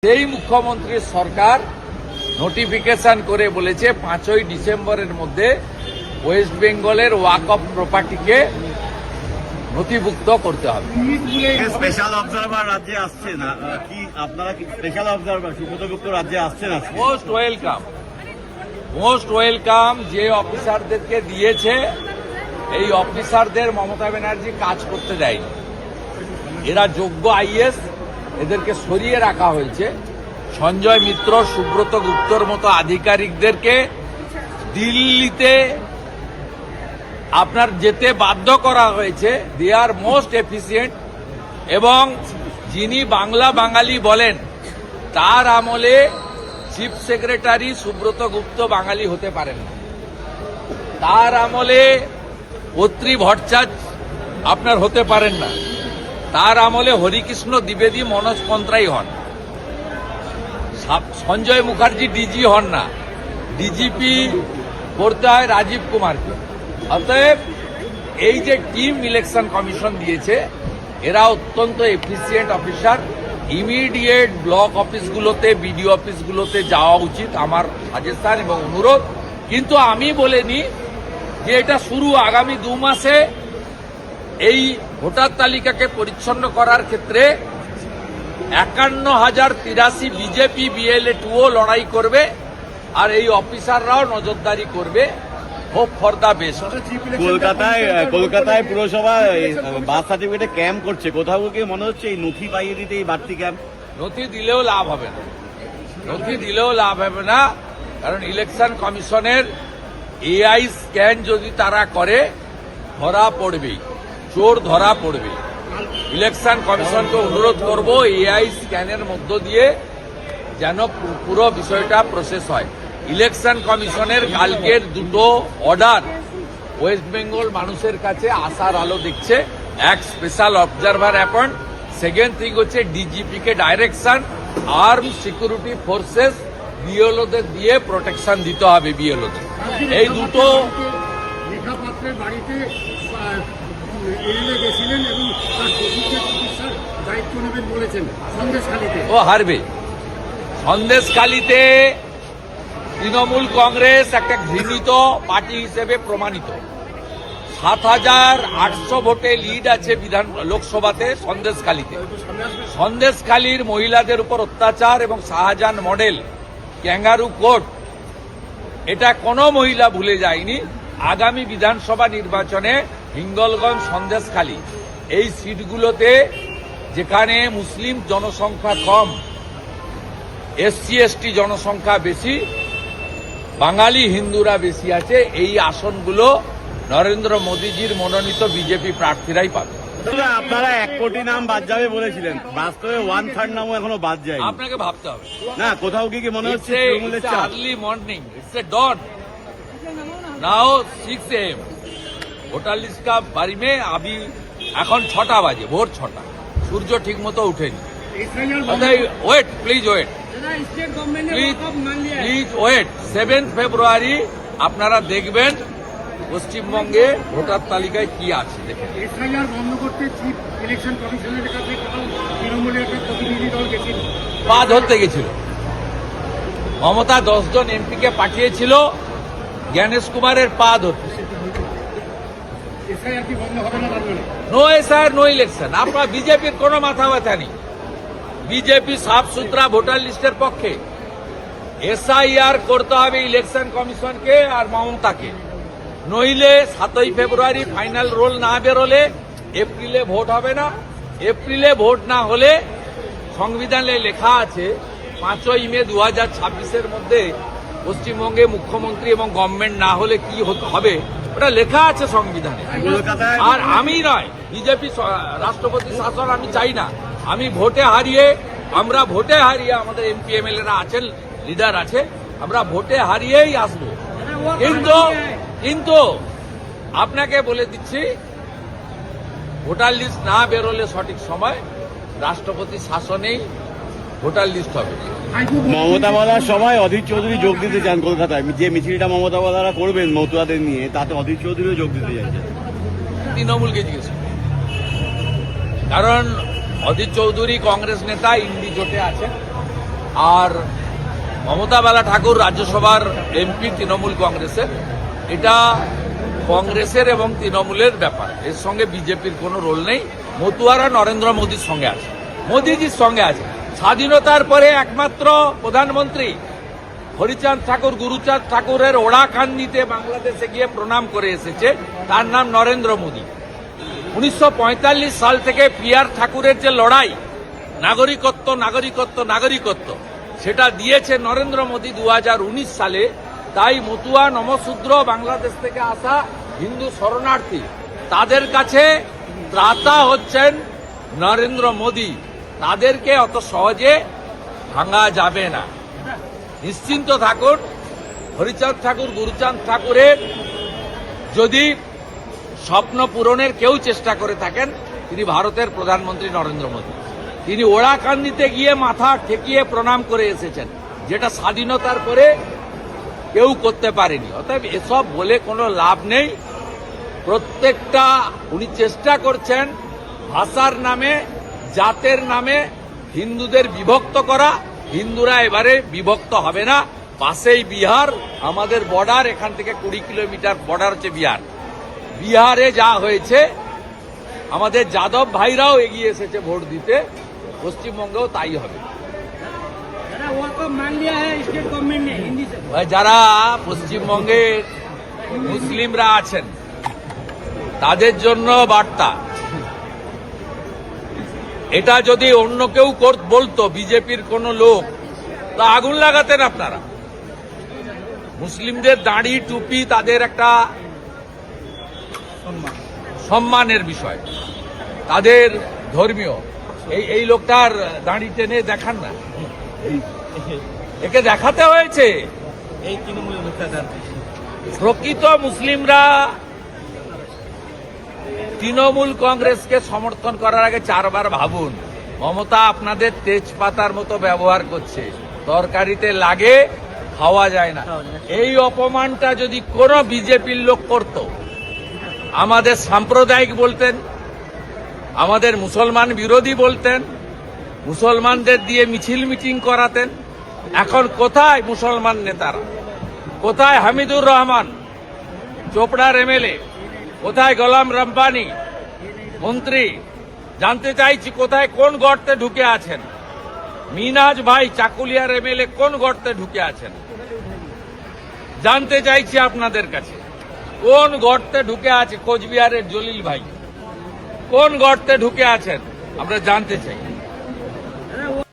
সেই মুখ্যমন্ত্রীর সরকার নোটিফিকেশন করে বলেছে 5ই ডিসেম্বরের মধ্যে ওয়েস্ট বেঙ্গলের ওয়াকফ প্রপার্টিকে নথিভুক্ত করতে হবে। স্পেশাল অবজারভার রাজ্যে আসছে না কি? আপনারা কি স্পেশাল অবজারভার সুব্রত গুপ্ত রাজ্যে আসছেন? Most welcome. যে অফিসারদেরকে দিয়েছে এই অফিসারদের মমতা ব্যানার্জি কাজ করতে দেয়নি। এরা যোগ্য আইএস, এদেরকে সরিয়ে রাখা হয়েছে। সঞ্জয় মিত্র, সুব্রত গুপ্তর মতো আধিকারিকদেরকে দিল্লিতে আপনার যেতে বাধ্য করা হয়েছে। দে আর মোস্ট এফিসিয়েন্ট। এবং যিনি বাংলা বাঙালি বলেন তার আমলে চিফ সেক্রেটারি সুব্রত গুপ্ত বাঙালি হতে পারেন না। তার আমলে অত্রি ভট্টাচার্য আপনার হতে পারেন না। তার আমলে হরিকৃষ্ণ দ্বিবেদী মনোজ কন্ত্রাই হন। সঞ্জয় মুখার্জি ডিজি হন না। ডিজিপি করতে হয় রাজীব কুমারকে। অতএব এই যে টিম ইলেকশন কমিশন দিয়েছে এরা অত্যন্ত এফিসিয়েন্ট অফিসার। ইমিডিয়েট ব্লক অফিসগুলোতে, বিডিও অফিসগুলোতে যাওয়া উচিত আমার সাজেশন এবং অনুরোধ। কিন্তু আমি বলিনি যে এটা শুরু আগামী 2 মাসে এই ভোটার তালিকাকে পরিচ্ছন্ন করার ক্ষেত্রে 51,083 বিজেপি BLA-2ও লড়াই করবে আর এই অফিসাররাও নজরদারি করবে। Hope for the best. কলকাতায় পুরসভা বার্থ সার্টিফিকেটে ক্যাম্প করছে, কোথাও কি মনে হচ্ছে এই নথি পাইয়ে দিতে এই বাড়তি ক্যাম্প? নথি দিলেও লাভ হবে না। কারণ ইলেকশন কমিশনের AI স্ক্যান যদি তারা করে ধরা পড়বেই, চোর ধরা পড়বে। ইলেকশন কমিশনকে অনুরোধ করব AI স্ক্যানের মধ্য দিয়ে যেন পুরো বিষয়টা প্রসেস হয়। ইলেকশন কমিশনের কালকের 2টো অর্ডার ওয়েস্ট বেঙ্গল মানুষের কাছে আসার আলো দেখছে। এক, special observer appoint. Second thing হচ্ছে ডিজিপি কে ডাইরেকশন আর্ম সিকিউরিটি ফোর্সেস বিএলওদের দিয়ে প্রোটেকশন দিতে হবে। বিএলওদের এই দুটো ও হারবে। সন্দেশখালীতে তৃণমূল কংগ্রেস একটা ঘৃণিত পার্টি হিসেবে প্রমাণিত। 7,800 ভোটে লিড আছে লোকসভাতে সন্দেশখালীতে। সন্দেশখালীর মহিলাদের উপর অত্যাচার এবং শাহজাহান মডেল ক্যাঙ্গারু কোর্ট, এটা কোনো মহিলা ভুলে যায়নি। আগামী বিধানসভা নির্বাচনে হিঙ্গলগঞ্জ, সন্দেশখালী এই সিটগুলোতে যেখানে মুসলিম জনসংখ্যা কম, SC/ST জনসংখ্যা বেশি, বাঙালি হিন্দুরা বেশি আছে, এই আসনগুলো নরেন্দ্র মোদীজির মনোনীত বিজেপি প্রার্থীরাই পাবে। আপনারা 1 কোটি নাম বাদ যাবে বলেছিলেন, বাস্তবে 1/3 নামও এখনো বাদ যায়। আপনাকে ভাবতে হবে না, কোথাও কি মনে হচ্ছে early morning, it's a dawn. Now 6 AM voter list কা বাড়ি মে আবি এখন 6টা বাজে, ভোর 6টা, সূর্য ঠিক মতো উঠেনি। Wait, please wait, please wait. 7 ফেব্রুয়ারি আপনারা দেখবেন পশ্চিমবঙ্গে ভোটার তালিকায় কি আছে। দেখেন, পা ধরতে গেছিল মমতা, 10 জন এমপিকে পাঠিয়েছিল জ্ঞানেশ কুমারের পা ধরতে। No SIR, no election. আপনার বিজেপির কোনো মাথা ব্যথা নেই। বিজেপি সাফ সুতরা ভোটার লিস্টের পক্ষে। এসআইআর করতে হবে ইলেকশন কমিশনকে আর মমতাকে, নইলে 7ই ফেব্রুয়ারি ফাইনাল রোল না বেরোলে এপ্রিলে ভোট হবে না। এপ্রিলে ভোট না হলে সংবিধানে লেখা আছে 5ই মে 2026-এর মধ্যে পশ্চিমবঙ্গে মুখ্যমন্ত্রী এবং গভর্নমেন্ট না হলে কি হবে, ওটা লেখা আছে সংবিধানে। আর আমি নয়, বিজেপি রাষ্ট্রপতি শাসন আমি চাই না। আমরা ভোটে হারিয়ে আমাদের MP MLA-রা আছেন, লিডার আছে, আমরা ভোটে হারিয়েই আসবো। কিন্তু আপনাকে বলে দিচ্ছি, ভোটার লিস্ট না বেরোলে সঠিক সময় রাষ্ট্রপতি শাসনেই ভোটার লিস্ট হবে। মমতা বলার সময় অধীর চৌধুরী যোগ দিতে চান কলকাতায়, যে মিছিলটা মমতা বলারা করবেন মতুয়াদের নিয়ে, তাতে অধীর চৌধুরীও যোগ দিতে চাইছেন। তৃণমূলকে জিজ্ঞেস, কারণ অধীর চৌধুরী কংগ্রেস নেতা, ইন্ডি জোটে আছেন, আর মমতা বালা ঠাকুর রাজ্যসভার এমপি তৃণমূল কংগ্রেসের, এটা কংগ্রেসের এবং তৃণমূলের ব্যাপার, এর সঙ্গে বিজেপির কোনো রোল নেই। মতুয়ারা নরেন্দ্র মোদীর সঙ্গে আছে, মোদীজির সঙ্গে আছে। স্বাধীনতার পরে একমাত্র প্রধানমন্ত্রী হরিচাঁদ ঠাকুর গুরুচাঁদ ঠাকুরের ওড়াকান্দিতে বাংলাদেশে গিয়ে প্রণাম করে এসেছে, তার নাম নরেন্দ্র মোদী। 1945 সাল থেকে পিআর ঠাকুরের যে লড়াই, নাগরিকত্ব নাগরিকত্ব নাগরিকত্ব, সেটা দিয়েছে নরেন্দ্র মোদী 2019 সালে। তাই মতুয়া নমশূদ্র বাংলাদেশ থেকে আসা হিন্দু শরণার্থী, তাদের কাছে ত্রাতা হচ্ছেন নরেন্দ্র মোদী। তাদেরকে অত সহজে ভাঙা যাবে না, নিশ্চিন্ত থাকুন। হরিচাঁদ ঠাকুর গুরুচাঁদ ঠাকুরের যদি স্বপ্ন পূরণের কেউ চেষ্টা করে থাকেন, তিনি ভারতের প্রধানমন্ত্রী নরেন্দ্র মোদী। তিনি ওড়াকান্দিতে গিয়ে মাথা ঠেকিয়ে প্রণাম করে এসেছেন, যেটা স্বাধীনতার পরে কেউ করতে পারেনি। অতএব এসব বলে কোনো লাভ নেই। প্রত্যেকটা উনি চেষ্টা করছেন ভাষার নামে, জাতের নামে হিন্দুদের বিভক্ত করা। হিন্দুরা এবারে বিভক্ত হবে না। পাশেই বিহার, আমাদের বর্ডার, এখান থেকে 20 কিলোমিটার বর্ডার হচ্ছে বিহার। বিহারে যা হয়েছে, আমাদের যাদব ভাইরাও এগিয়ে এসেছে ভোট দিতে, পশ্চিমবঙ্গেও তাই হবে। যারা পশ্চিমবঙ্গে মুসলিমরা আছেন, তাদের জন্য বার্তা, এটা যদি অন্য কেউ বলতো, বিজেপির কোন লোক, তা আগুন লাগাতেন আপনারা। মুসলিমদের দাড়ি টুপি তাদের একটা সম্মানের বিষয়, তাদের ধর্মীয়। এই লোকটার দাড়ি টেনে দেখান না, একে দেখাতে হয়েছে। এই তৃণমূলের প্রকৃত মুসলিমরা তৃণমূল কংগ্রেসকে সমর্থন করার আগে 4 বার ভাবুন। মমতা আপনাদের তেজপাতার মতো ব্যবহার করছে, তরকারিতে লাগে, খাওয়া যায় না। এই অপমানটা যদি কোনো বিজেপির লোক করত, আমাদের সাম্প্রদায়িক বলতেন, আমাদের মুসলমান বিরোধী বলতেন, মুসলমানদের দিয়ে মিছিল মিটিং করাতেন। এখন কোথায় মুসলমান নেতারা? কোথায় হামিদুর রহমান চোপড়ার এমএলএ? কোথায় গোলাম রব্বানী মন্ত্রী? জানতে চাইছি কোথায়, কোন গর্তে ঢুকে আছেন? মিনাজ ভাই চাকুলিয়ার এমএলএ কোন গর্তে ঢুকে আছেন? জানতে চাইছি আপনাদের কাছে, কোন গর্তে ঢুকে আছে? কোচবিহারের জলিল ভাই কোন গর্তে ঢুকে আছেন? আমরা জানতে চাই।